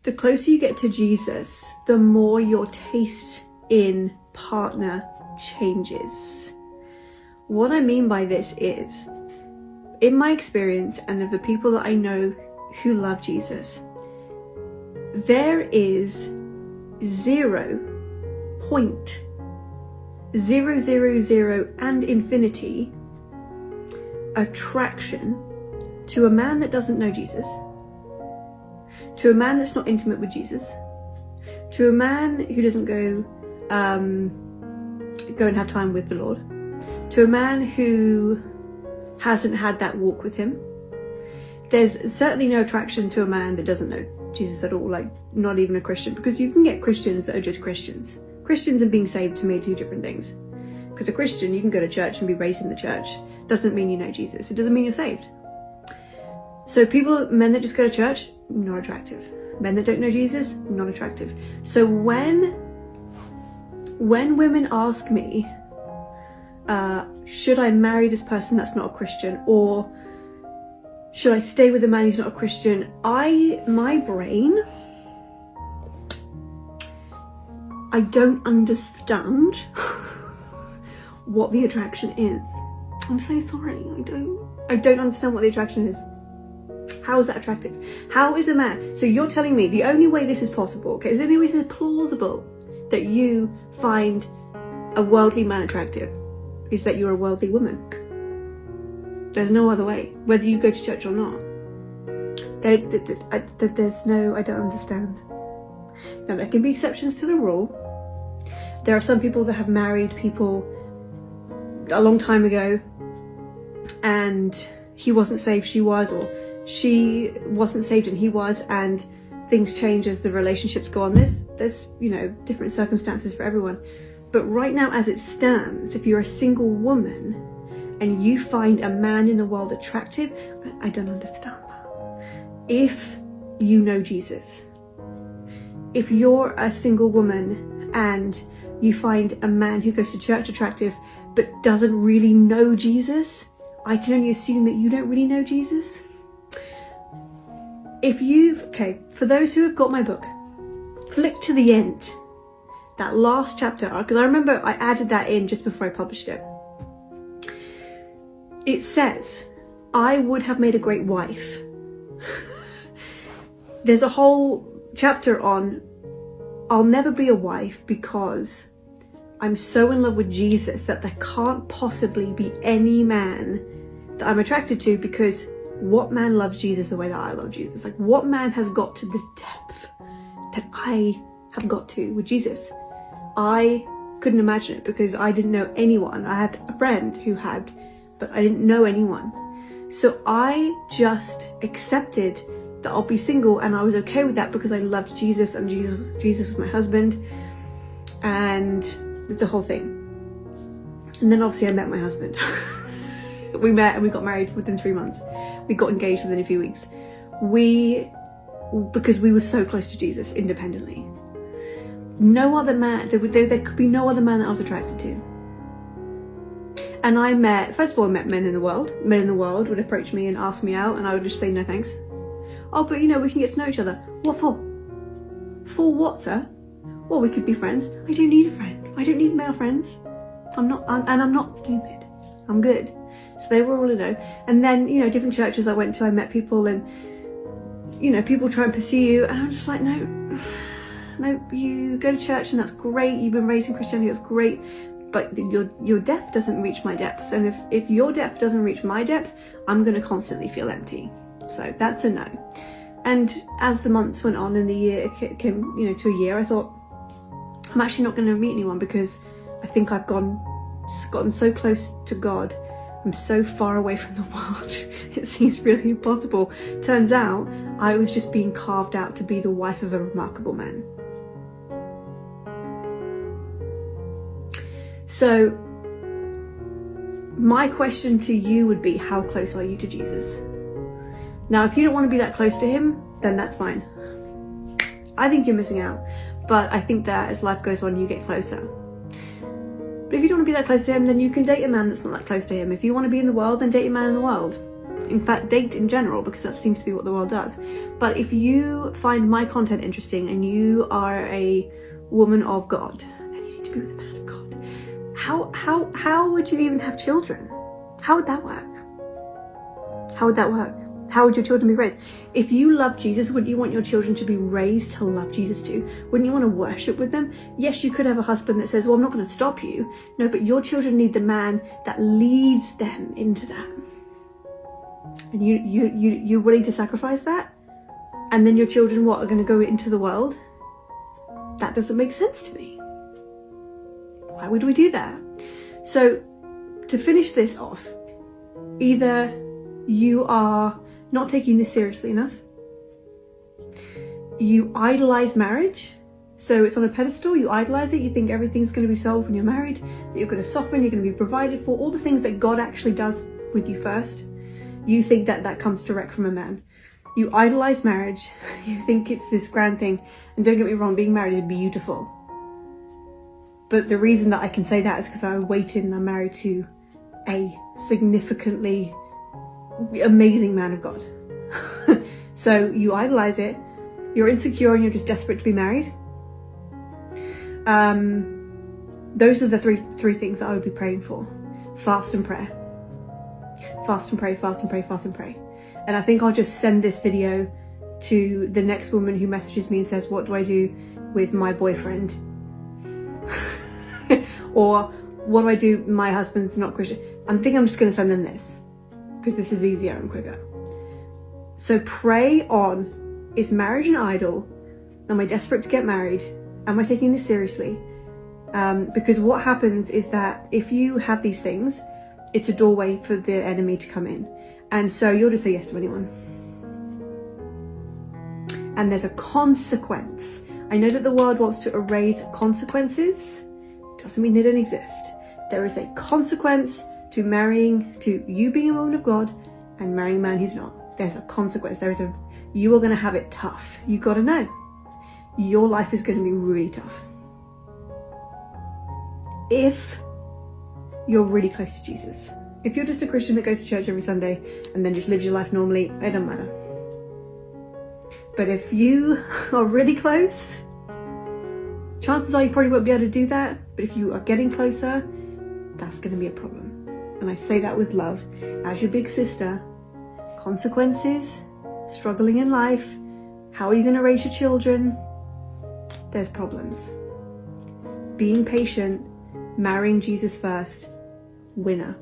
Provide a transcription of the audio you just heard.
The closer you get to Jesus, the more your taste in partner changes. What I mean by this is, in my experience and of the people that I know who love Jesus, there is 0.000 and infinity attraction to a man that doesn't know Jesus, to a man that's not intimate with Jesus, to a man who doesn't go and have time with the Lord, to a man who hasn't had that walk with him. There's certainly no attraction to a man that doesn't know Jesus at all, like not even a Christian, because you can get Christians that are just Christians. Christians and being saved to me are two different things. Because a Christian, you can go to church and be raised in the church. Doesn't mean you know Jesus. It doesn't mean you're saved. So men that just go to church, not attractive. Men that don't know Jesus, not attractive. So when women ask me, should I marry this person that's not a Christian, or should I stay with a man who's not a Christian, my brain, I don't understand what the attraction is. I'm so sorry. I don't understand what the attraction is. How is that attractive? How is a man? So you're telling me the only way this is possible, okay, the only way this is plausible that you find a worldly man attractive is that you're a worldly woman. There's no other way, whether you go to church or not. There's no, I don't understand. Now, there can be exceptions to the rule. There are some people that have married people a long time ago and he wasn't saved, she was, or she wasn't saved and he was, and things change as the relationships go on. There's different circumstances for everyone. But right now, as it stands, if you're a single woman and you find a man in the world attractive, I don't understand that. If you know Jesus, if you're a single woman and you find a man who goes to church attractive but doesn't really know Jesus, I can only assume that you don't really know Jesus. For those who have got my book, flick to the end, that last chapter, because I remember I added that in just before I published it. It says, I would have made a great wife. There's a whole chapter on, I'll never be a wife because I'm so in love with Jesus that there can't possibly be any man that I'm attracted to, because what man loves Jesus the way that I love Jesus? Like, what man has got to the depth that I have got to with Jesus? I couldn't imagine it because I didn't know anyone. I had a friend who had, but I didn't know anyone. So I just accepted that I'll be single, and I was okay with that because I loved Jesus, and Jesus was my husband, and it's a whole thing. And then obviously I met my husband. We met and we got married within 3 months. We got engaged within a few weeks. Because we were so close to Jesus independently. No other man, there could be no other man that I was attracted to. And first of all, I met men in the world. Men in the world would approach me and ask me out, and I would just say no thanks. Oh, but we can get to know each other. What for? For what, sir? Well, we could be friends. I don't need a friend. I don't need male friends. I'm not stupid. I'm good. So they were all a no. And then, different churches I went to, I met people, and, people try and pursue you. And I'm just like, no, you go to church and that's great. You've been raised in Christianity, that's great. But your depth doesn't reach my depths. And if your depth doesn't reach my depth, I'm going to constantly feel empty. So that's a no. And as the months went on and the year came, to a year, I thought, I'm actually not going to meet anyone because I think I've gotten so close to God. I'm so far away from the world. It seems really impossible. Turns out I was just being carved out to be the wife of a remarkable man. So my question to you would be, how close are you to Jesus? Now, if you don't want to be that close to him, then that's fine. I think you're missing out. But I think that as life goes on, you get closer. But if you don't want to be that close to him, then you can date a man that's not that close to him. If you want to be in the world, then date a man in the world. In fact, date in general, because that seems to be what the world does. But if you find my content interesting and you are a woman of God and you need to be with a man of God, how would you even have children? How would that work? How would that work? How would your children be raised? If you love Jesus, wouldn't you want your children to be raised to love Jesus too? Wouldn't you want to worship with them? Yes, you could have a husband that says, well, I'm not going to stop you. No, but your children need the man that leads them into that. And you're willing to sacrifice that? And then your children, what, are going to go into the world? That doesn't make sense to me. Why would we do that? So, to finish this off, either you are not taking this seriously enough, you idolize marriage, so it's on a pedestal, you idolize it, you think everything's going to be solved when you're married, that you're going to soften, you're going to be provided for, all the things that God actually does with you first. You think that that comes direct from a man. You idolize marriage, you think it's this grand thing, and don't get me wrong, being married is beautiful. But the reason that I can say that is because I waited and I'm married to a significantly amazing man of God. So you idolize it, you're insecure and you're just desperate to be married. Those are the three things that I would be praying for. Fast and prayer. Fast and pray, fast and pray, fast and pray. And I think I'll just send this video to the next woman who messages me and says, what do I do with my boyfriend? Or what do I do? My husband's not Christian. I'm just going to send them this because this is easier and quicker. So pray on, is marriage an idol? Am I desperate to get married? Am I taking this seriously? Because what happens is that if you have these things, it's a doorway for the enemy to come in. And so you'll just say yes to anyone. And there's a consequence. I know that the world wants to erase consequences. Doesn't mean they don't exist. There is a consequence to you being a woman of God and marrying a man who's not. There's a consequence. You are going to have it tough. You got to know. Your life is going to be really tough. If you're really close to Jesus. If you're just a Christian that goes to church every Sunday and then just lives your life normally, it doesn't matter. But if you are really close, chances are you probably won't be able to do that. But if you are getting closer, that's going to be a problem. And I say that with love. As your big sister, consequences, struggling in life, how are you going to raise your children? There's problems. Being patient, marrying Jesus first, winning.